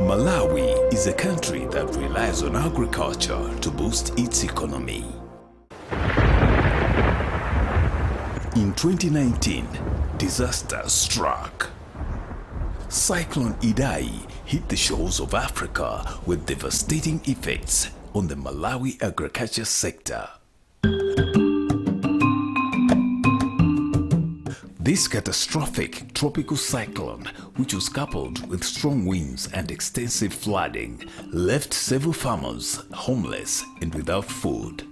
Malawi is a country that relies on agriculture to boost its economy. In 2019, disaster struck. Cyclone Idai hit the shores of Africa with devastating effects on the Malawi agriculture sector. This catastrophic tropical cyclone, which was coupled with strong winds and extensive flooding, left several farmers homeless and without food.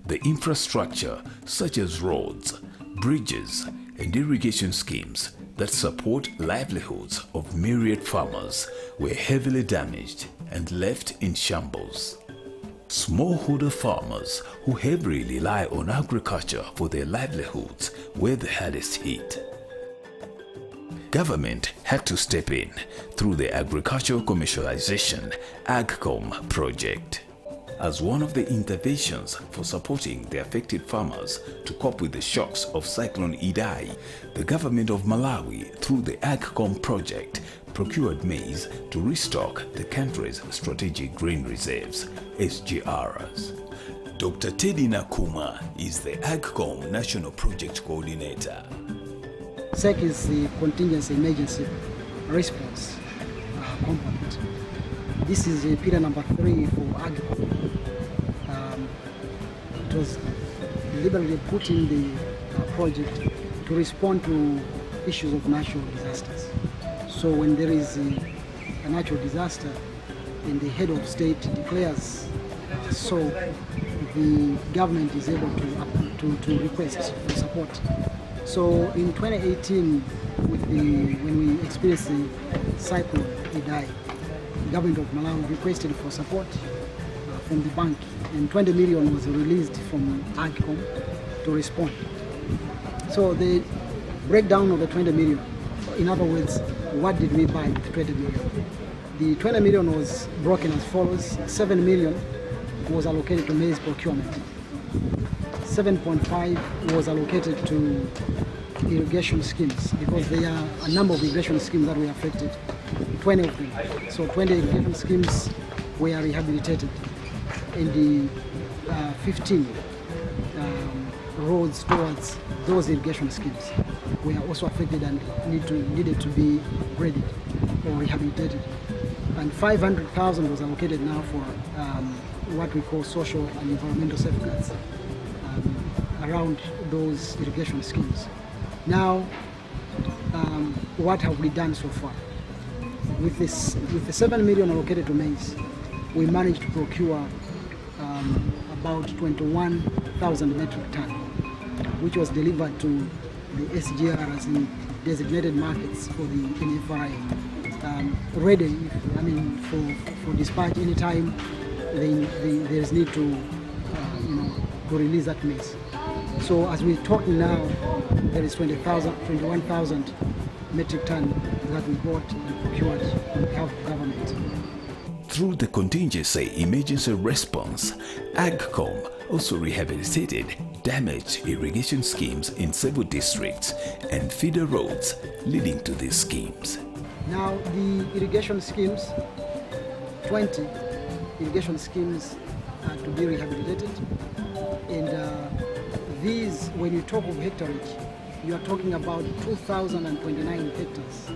The infrastructure, such as roads, bridges, and irrigation schemes that support livelihoods of myriad farmers, were heavily damaged and left in shambles. Smallholder farmers who heavily rely on agriculture for their livelihoods were the hardest hit. Government had to step in through the Agricultural Commercialization (AGCOM) project. As one of the interventions for supporting the affected farmers to cope with the shocks of Cyclone Idai, the government of Malawi, through the AGCOM project, procured maize to restock the country's strategic grain reserves, SGRs. Dr. Teddy Nakuma is the AGCOM National Project Coordinator. SEC is the Contingency Emergency Response Component. This is pillar number 3 for AGCOM. It was deliberately put in the project to respond to issues of natural disasters. So when there is a natural disaster and the head of state declares so, the government is able to request for support. So in 2018, when we experienced the Cyclone Idai, the government of Malawi requested for support from the bank, and 20 million was released from AGCOM to respond. So the breakdown of the 20 million, in other words, what did we buy with 20 million? The 20 million was broken as follows. 7 million was allocated to maize procurement. 7.5 was allocated to irrigation schemes, because there are a number of irrigation schemes that were affected, 20 of them. So 20 irrigation schemes were rehabilitated, and the 15 roads towards those irrigation schemes were also affected and needed to be upgraded or rehabilitated. And 500,000 was allocated now for what we call social and environmental safeguards around those irrigation schemes. Now, what have we done so far? With the 7 million allocated to maize, we managed to procure about 21,000 metric tons, which was delivered to the SGRs in designated markets for the NFRA, ready, for dispatch anytime there is need to release that maize. So as we're talking now, there is 21,000 metric tons that we bought and procured on behalf of government. Through the Contingency Emergency Response, AGCOM also rehabilitated damaged irrigation schemes in several districts and feeder roads leading to these schemes. Now the irrigation schemes, 20 irrigation schemes are to be rehabilitated, and these, when you talk of hectareage, you are talking about 2,029 hectares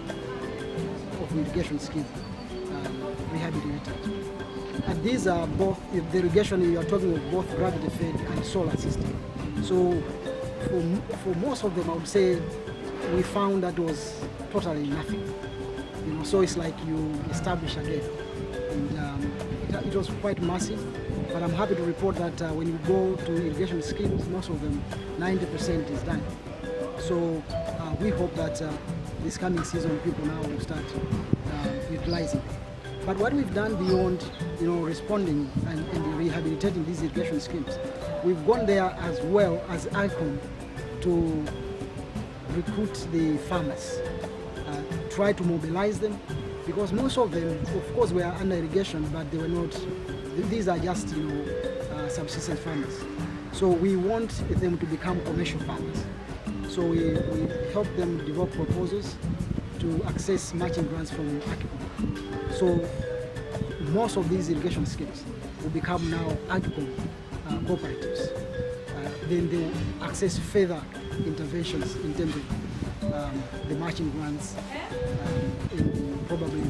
of irrigation scheme rehabilitated. And these are both, the irrigation, you are talking of both gravity fed and solar system. So for most of them, I would say we found that was totally nothing. So it's like you establish again. And it was quite massive, but I'm happy to report that when you go to irrigation schemes, most of them, 90% is done. So we hope that this coming season, people now will start utilizing. But what we've done beyond, responding and rehabilitating these irrigation schemes, we've gone there as well as AGCOM to recruit the farmers, try to mobilize them, because most of them, of course, were under irrigation, but they were not. These are just, subsistence farmers. So we want them to become commercial farmers. So we help them develop proposals to access matching grants from AGCOM. So most of these irrigation schemes will become now AGCOM cooperatives. Then they will access further interventions in terms of the matching grants, in probably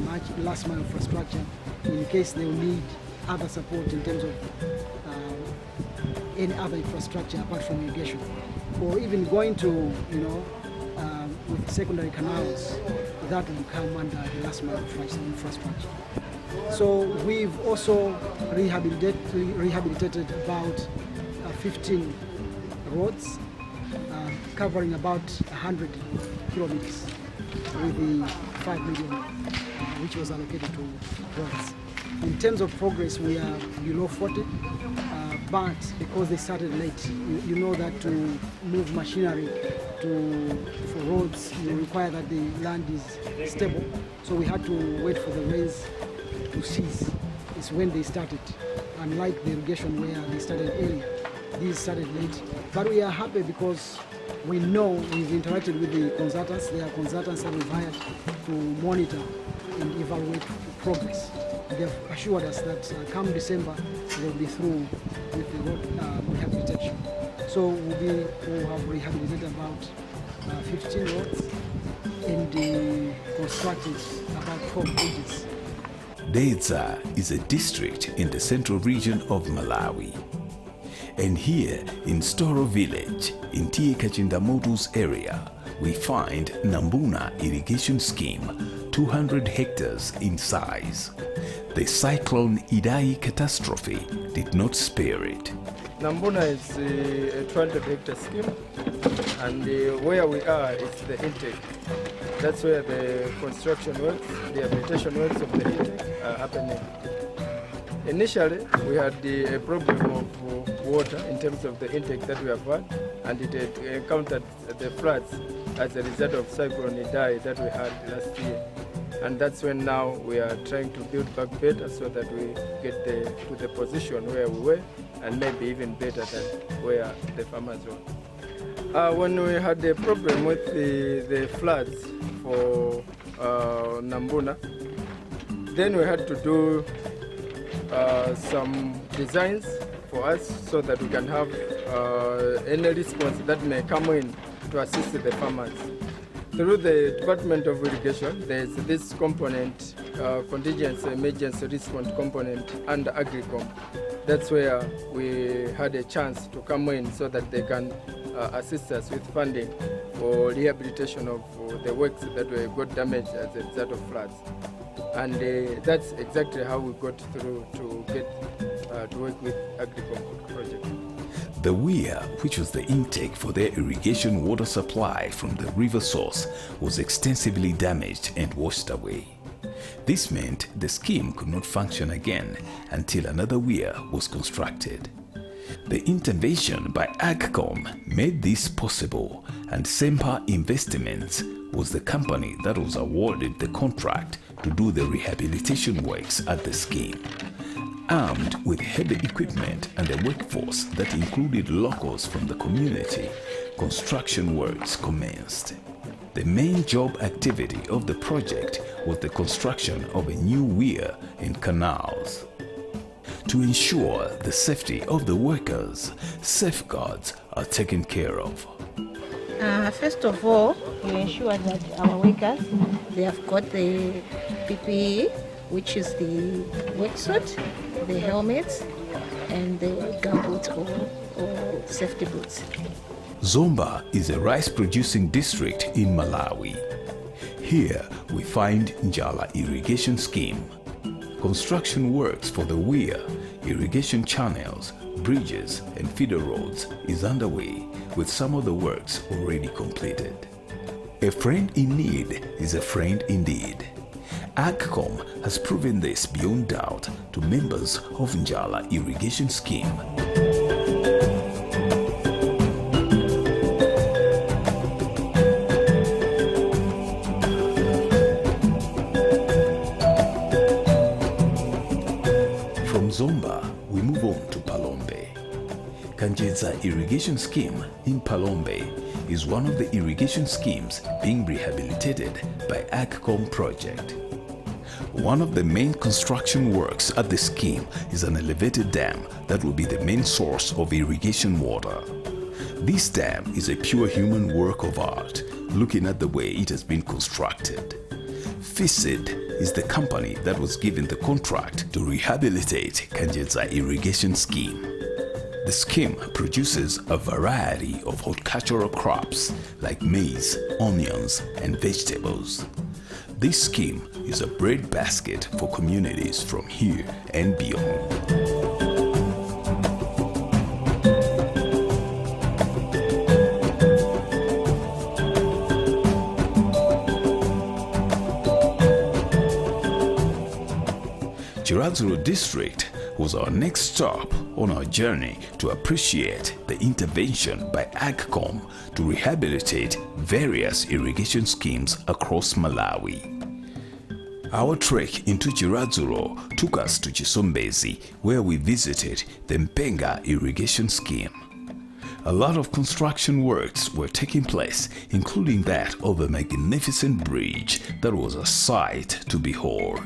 last mile infrastructure, in case they will need other support in terms of any other infrastructure apart from irrigation, or even going to, with secondary canals that will come under the last mile infrastructure. So we've also rehabilitated about 15 roads, covering about 100 kilometers with the 5 million which was allocated to roads. In terms of progress, we are below 40, but because they started late, you know that to move machinery for roads, you require that the land is stable. So we had to wait for the rains to cease. It's when they started. Unlike the irrigation where they started earlier, these started late. But we are happy because we know we've interacted with the consultants. There are consultants that we've hired to monitor and evaluate progress. They've assured us that come December, they'll be through with the road rehabilitation. So we'll have rehabilitated about 15 roads and constructed about 12 bridges. Dedza is a district in the central region of Malawi. And here in Storo village, in Kachindamoto's area, we find Nambuna irrigation scheme, 200 hectares in size. The Cyclone Idai catastrophe did not spare it. Nambuna is a 200 hectare scheme, and where we are is the intake. That's where the construction works, the rehabilitation works of the intake are happening. Initially, we had a problem of water in terms of the intake that we have had, and it had encountered the floods as a result of Cyclone Idai that we had last year. And that's when now we are trying to build back better so that we get to the position where we were, and maybe even better than where the farmers were. When we had a problem with the floods for Nambuna, then we had to do some designs for us so that we can have any response that may come in to assist the farmers. Through the Department of Irrigation, there's this component, contingency emergency response component under AGRICOM. That's where we had a chance to come in so that they can assist us with funding for rehabilitation of the works that were got damaged as a result of floods. And that's exactly how we got through to get to work with AGRICOM project. The weir, which was the intake for their irrigation water supply from the river source, was extensively damaged and washed away. This meant the scheme could not function again until another weir was constructed. The intervention by AGCOM made this possible, and Sempa Investments was the company that was awarded the contract to do the rehabilitation works at the scheme. Armed with heavy equipment and a workforce that included locals from the community, construction works commenced. The main job activity of the project was the construction of a new weir and canals. To ensure the safety of the workers, safeguards are taken care of. First of all, we ensure that our workers, they have got the PPE, which is the wetsuit, the helmets, and the gumboots or safety boots. Zomba is a rice-producing district in Malawi. Here we find Njala Irrigation Scheme. Construction works for the weir, irrigation channels, bridges and feeder roads is underway, with some of the works already completed. A friend in need is a friend indeed. AGCOM has proven this beyond doubt to members of Njala Irrigation Scheme. From Zomba, we move on to Palombe. Kanjedza Irrigation Scheme in Palombe is one of the irrigation schemes being rehabilitated by AGCOM project. One of the main construction works at the scheme is an elevated dam that will be the main source of irrigation water. This dam is a pure human work of art, looking at the way it has been constructed. FICID is the company that was given the contract to rehabilitate Kanjenza irrigation scheme. The scheme produces a variety of horticultural crops like maize, onions, and vegetables. This scheme is a breadbasket for communities from here and beyond. Chiradzulu district was our next stop on our journey to appreciate the intervention by AGCOM to rehabilitate various irrigation schemes across Malawi. Our trek into Chiradzulu took us to Chisombezi, where we visited the Mpenga irrigation scheme. A lot of construction works were taking place, including that of a magnificent bridge that was a sight to behold.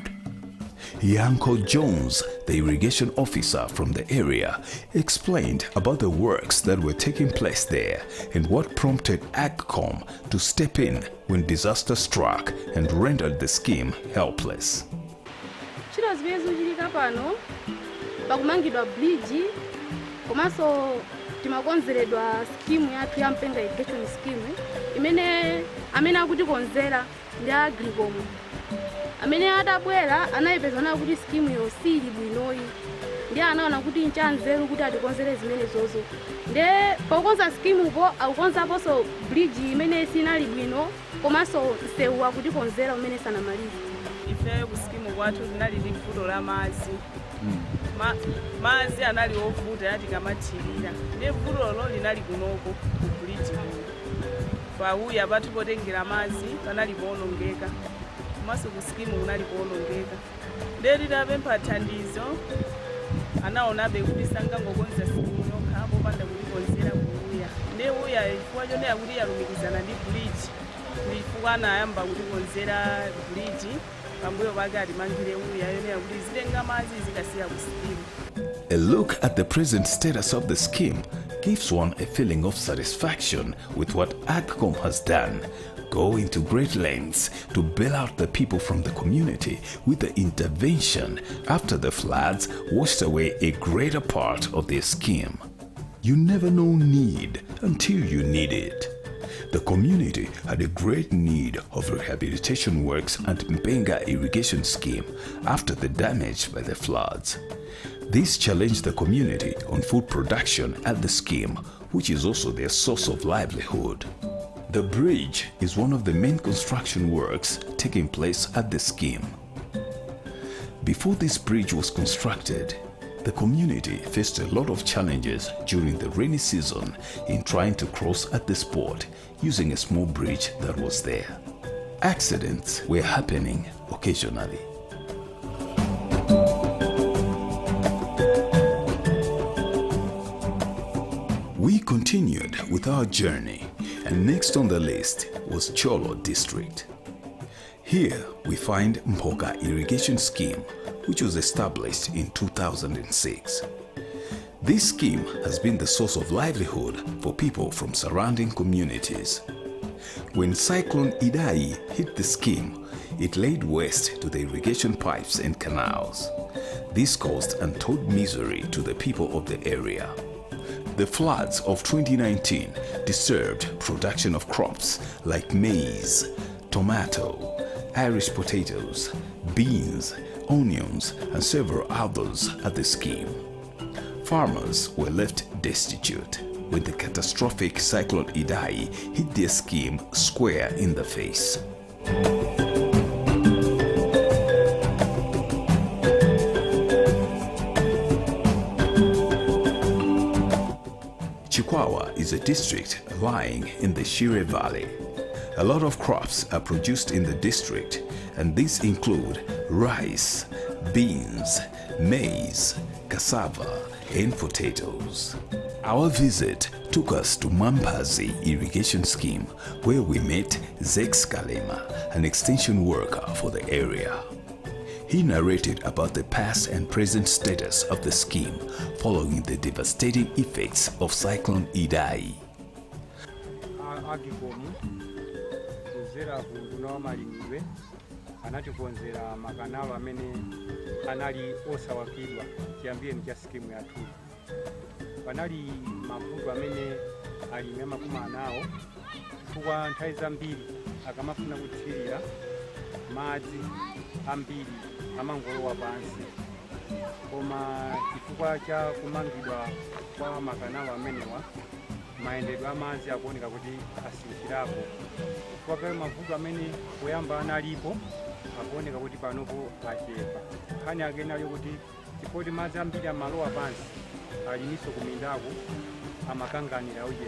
Yanko Jones, the irrigation officer from the area, explained about the works that were taking place there and what prompted AGCOM to step in when disaster struck and rendered the scheme helpless. Chiro zimene zikuchitika pano pakumangidwa bridge komanso timakonzeredwa scheme yathu ya Mpenga irrigation scheme amene akutikonzera ndi Agricultural amene adabwera anayipezana kuti scheme yo sili bwinoyi ndi anaona kuti nchanzeru kuti atikonzere zimenezozo nde pokonza scheme upo akukonzaponso bridge imene sinali bwino komanso msewu akutikonzera umene sanamalize. Ife ku scheme kwathu linali ndi vuto la madzi. Madzi anali ovuta ati kamathirira ndi vutolo linali kunoko ku bridge pauya pathu potengera madzi panali poonongeka komanso ku scheme kunali poonongeka nde litapempha thandizo anaonabe kuti sangangokonza scheme yokha popanda kulikonzera kuuya nde uya chifukwa chonera kuti yalumikizana ndi bridge chifukwa anayamba kutikonzera bridge pambuyo pake atimangire uya yonera kuti zitenga madzi zikasiya ku scheme. A look at the present status of the scheme gives one a feeling of satisfaction with what AGCOM has done, going to great lengths to bail out the people from the community with the intervention after the floods washed away a greater part of their scheme. You never know need until you need it. The community had a great need of rehabilitation works at Mpenga irrigation scheme after the damage by the floods. This challenged the community on food production at the scheme, which is also their source of livelihood. The bridge is one of the main construction works taking place at the scheme. Before this bridge was constructed, the community faced a lot of challenges during the rainy season in trying to cross at the spot using a small bridge that was there. Accidents were happening occasionally. We continued with our journey, and next on the list was Cholo district. Here we find Mpoka irrigation scheme, which was established in 2006. This scheme has been the source of livelihood for people from surrounding communities. When Cyclone Idai hit the scheme, it laid waste to the irrigation pipes and canals. This caused untold misery to the people of the area. The floods of 2019 disturbed production of crops like maize, tomato, Irish potatoes, beans, onions, and several others at the scheme. Farmers were left destitute when the catastrophic Cyclone Idai hit their scheme square in the face. Chikwawa is a district lying in the Shire Valley. A lot of crops are produced in the district, and these include rice, beans, maize, cassava, and potatoes. Our visit took us to Mampazi irrigation scheme, where we met Zex Kalema, an extension worker for the area. He narrated about the past and present status of the scheme following the devastating effects of Cyclone Idai. AGCOM kuzera kunguna wamalimidwe anatikonzera makanalo amene anali osawakidwa chiyambireni cha skimu yathu. Panali mavuto amene alimi amakumana nawo chifukwa nthawi zambiri akamafuna kuthirira madzi ambiri amangolowa pansi, koma chifukwa cha kumangidwa kwa makanalo amenewa mayendedwe amadzi akuoneka kuti asinthirapo. Chifukwa pa mavuto amene poyamba analipo akuoneka kuti panopo achepa. Nkhani yake inali kuti chifukwa madzi ambiri amalowa pansi alimiso kumindako amakanganira uje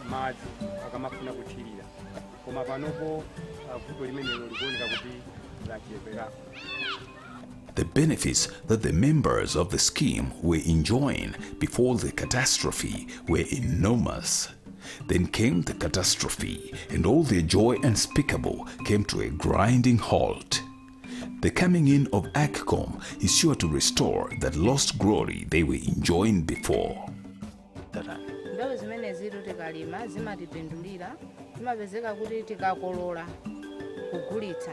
madzi akamafuna kuthirira, koma panopo vuto limenelo likuoneka kuti lachepera. The benefits that the members of the scheme were enjoying before the catastrophe were enormous. Then came the catastrophe, and all their joy unspeakable came to a grinding halt. The coming in of AGCOM is sure to restore that lost glory they were enjoying before. Mbewu zimene ziri tikalima zimatipindulira, timapezeka kuti tikakolola kugulitsa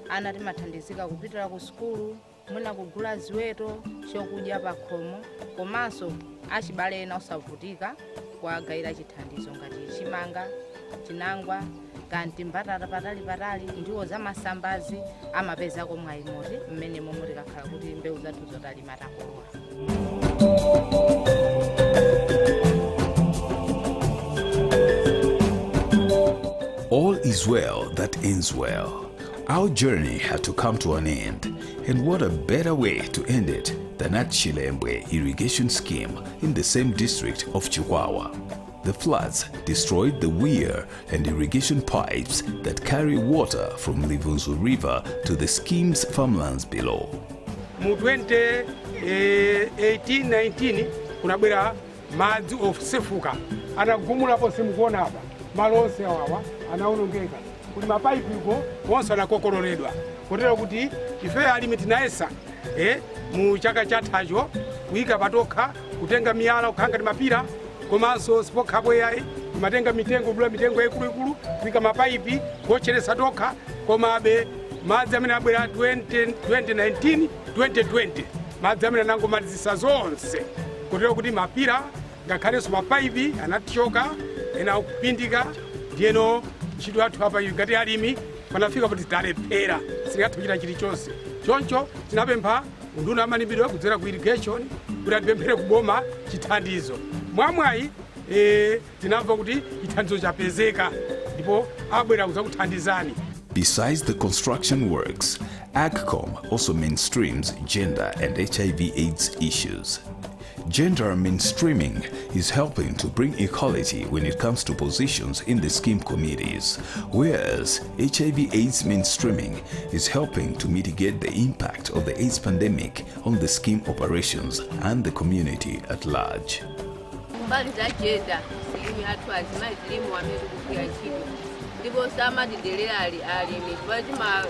ana timathandizika kupitira ku sukulu, mwina kugula ziweto chokudya pa khomo, komanso achibale ena osavutika kuwagayira chithandizo ngati chimanga, chinangwa, kanti mbatata patali ndiwo zamasambazi amapezako mwayi moti mmene momwe tikakhala kuti mbewu zathu zotalima takolola. All is well that ends well. Our journey had to come to an end, and what a better way to end it than at Chilembwe irrigation scheme in the same district of Chihuahua. The floods destroyed the weir and irrigation pipes that carry water from Livunzu River to the scheme's farmlands below. Mu 2018-19 kunabwera madzi osefuka anagumulapo simukuona apa malo onse awawa anaonongeka kuti mapaipi uko onse anakokololedwa kotero kuti ife alimi tinayesa mu chaka chathacho kuyika patokha kutenga miyala kukhanga mapira komanso sipokhapo yayi kumatenga mitengo bula mitengo yaikuluikulu kuyika mapaipi kucheresa tokha, komabe madzi amene abwera 2019-2020 madzi amene anangomalizisa zonse kotero kuti mapira ngakhalenso mapaipi anathyoka ena kupindika. Ndiyeno ntchito yathu apa ngati alimi panafika kuti talephera sitingathe kuchita chilichonse. Choncho tinapempha unduna amalimbidwe kudzera ku irrigation kuti atipemphere kuboma chithandizo. Mwamwayi tinamva kuti chithandizo chapezeka ndipo abwera kudzakuthandizani. Besides the construction works, AGCOM also mainstreams gender and HIV/AIDS issues. Gender mainstreaming is helping to bring equality when it comes to positions in the scheme committees, whereas HIV/AIDS mainstreaming is helping to mitigate the impact of the AIDS pandemic on the scheme operations and the community at large. Ndipo sama didelera alimi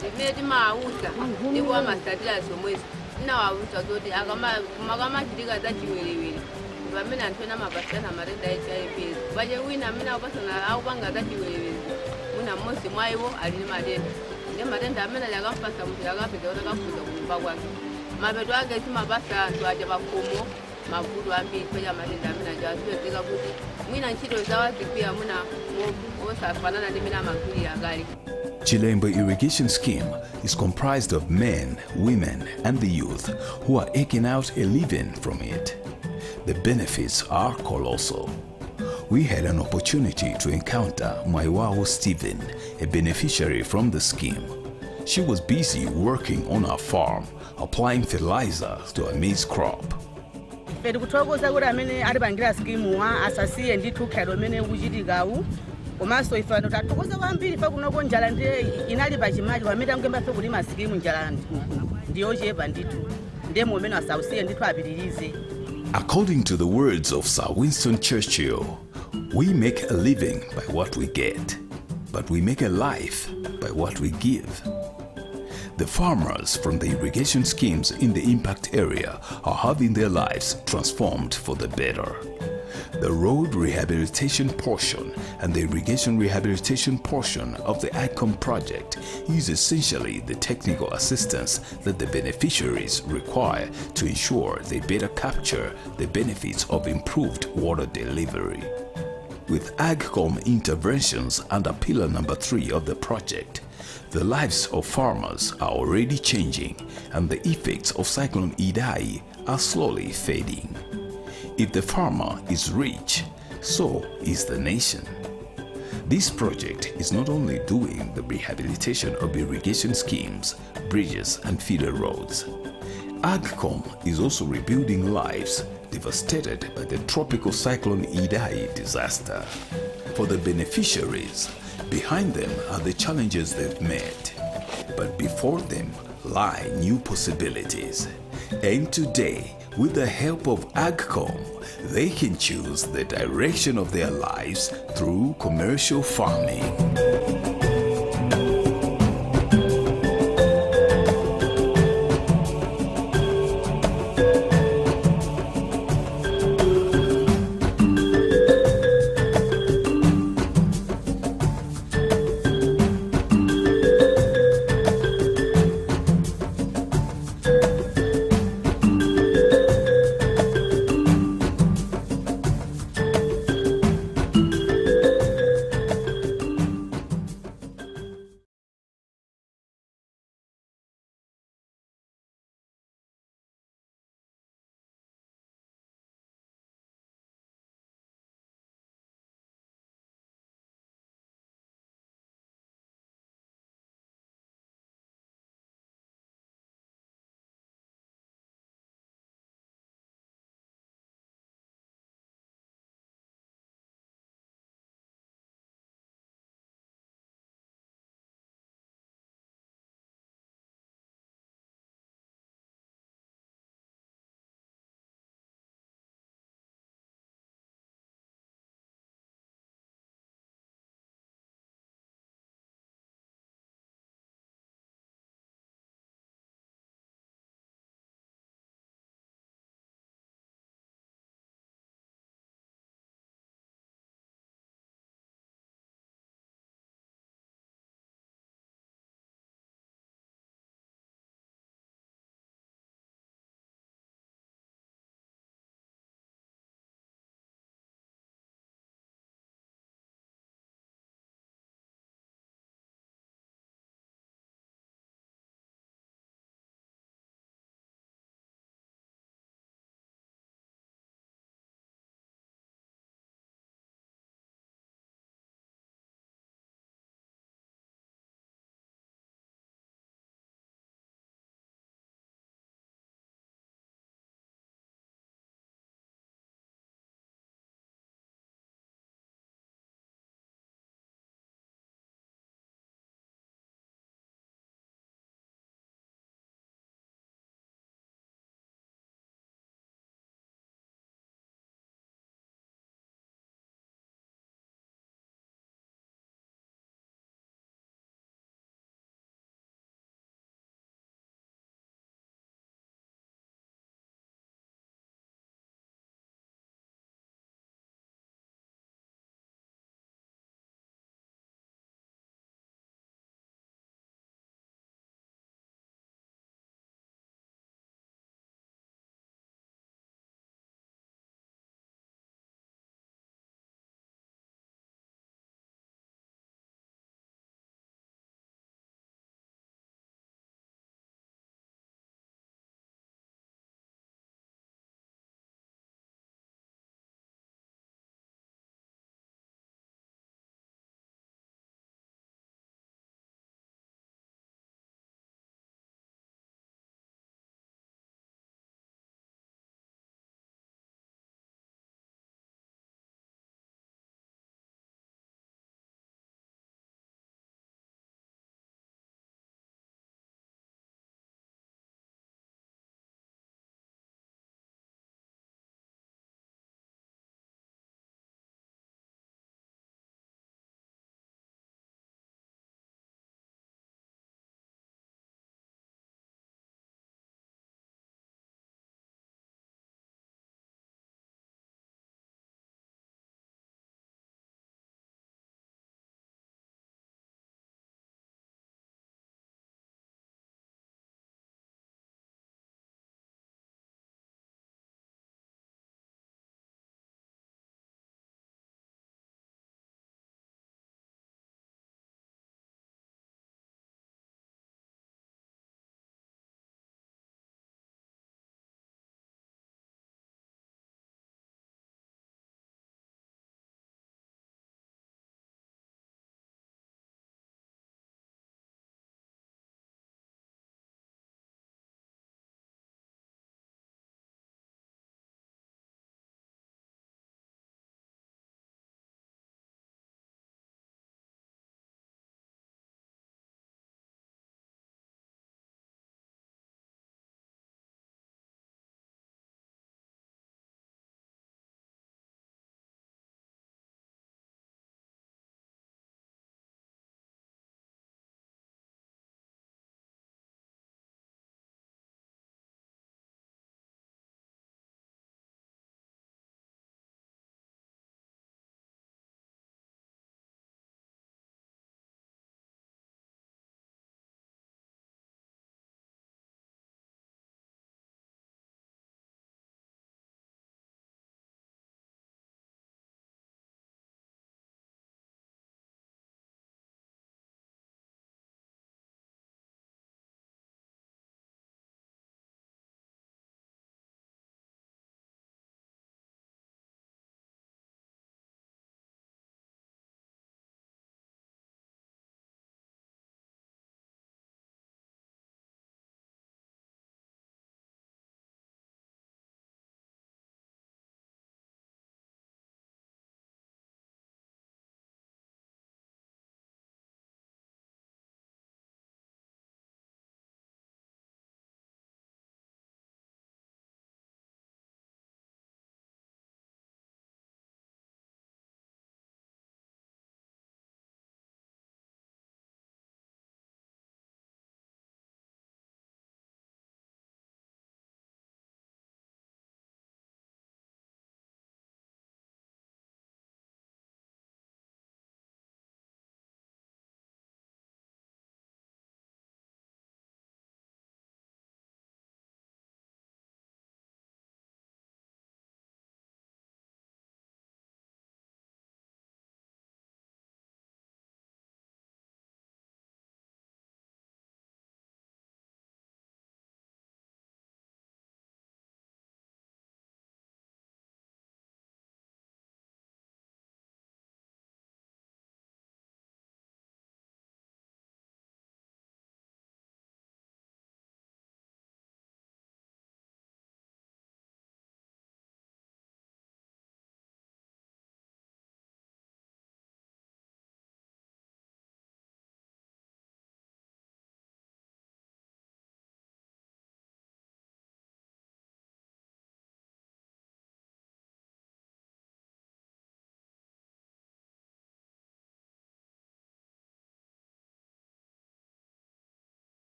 vimene mauza ndipo amastatira somwezi tinawauza kuti akamachitika za chiwerewere pamene anthu ena amapasana matenda HIV pache wina amene akupasana akupanga za chiwerewere muna mmodzi mwa iwo ali ndi matenda ndi matenda amene akampasa munthu akapeza kuti akafuza kunyumba kwake mapeto ake timapasa anthu aja pakhomo mavuto ambiri pacha matenda amene aja azipezeka kuti mwina ntchito zawazikwiya muna osafanana ndi mene amagwirira kale. Chilembwe irrigation scheme is comprised of men, women, and the youth who are eking out a living from it. The benefits are colossal. We had an opportunity to encounter Maiwao Stephen, a beneficiary from the scheme. She was busy working on her farm, applying fertilizer to a maize crop. Kuthokoza kuti amene alipangira scheme wa asasiye ndithu khalo amene kuchitikawu komanso ife anthu tathokoza kwambiri ife kunoko njala ndiye inali pachimachi pamene tangemba ife kulima scheme njala ndiyochepa ndithu ndiye momene asausiye ndithu apitirize. According to the words of Sir Winston Churchill, we make a living by what we get, but we make a life by what we give. The farmers from the irrigation schemes in the impact area are having their lives transformed for the better. The road rehabilitation portion and the irrigation rehabilitation portion of the AGCOM project is essentially the technical assistance that the beneficiaries require to ensure they better capture the benefits of improved water delivery. With AGCOM interventions under pillar number 3 of the project, the lives of farmers are already changing and the effects of Cyclone Idai are slowly fading. If the farmer is rich, so is the nation. This project is not only doing the rehabilitation of irrigation schemes, bridges and feeder roads. AGCOM is also rebuilding lives devastated by the tropical Cyclone Idai disaster. For the beneficiaries, behind them are the challenges they've met, but before them lie new possibilities. And today, with the help of AGCOM, they can choose the direction of their lives through commercial farming.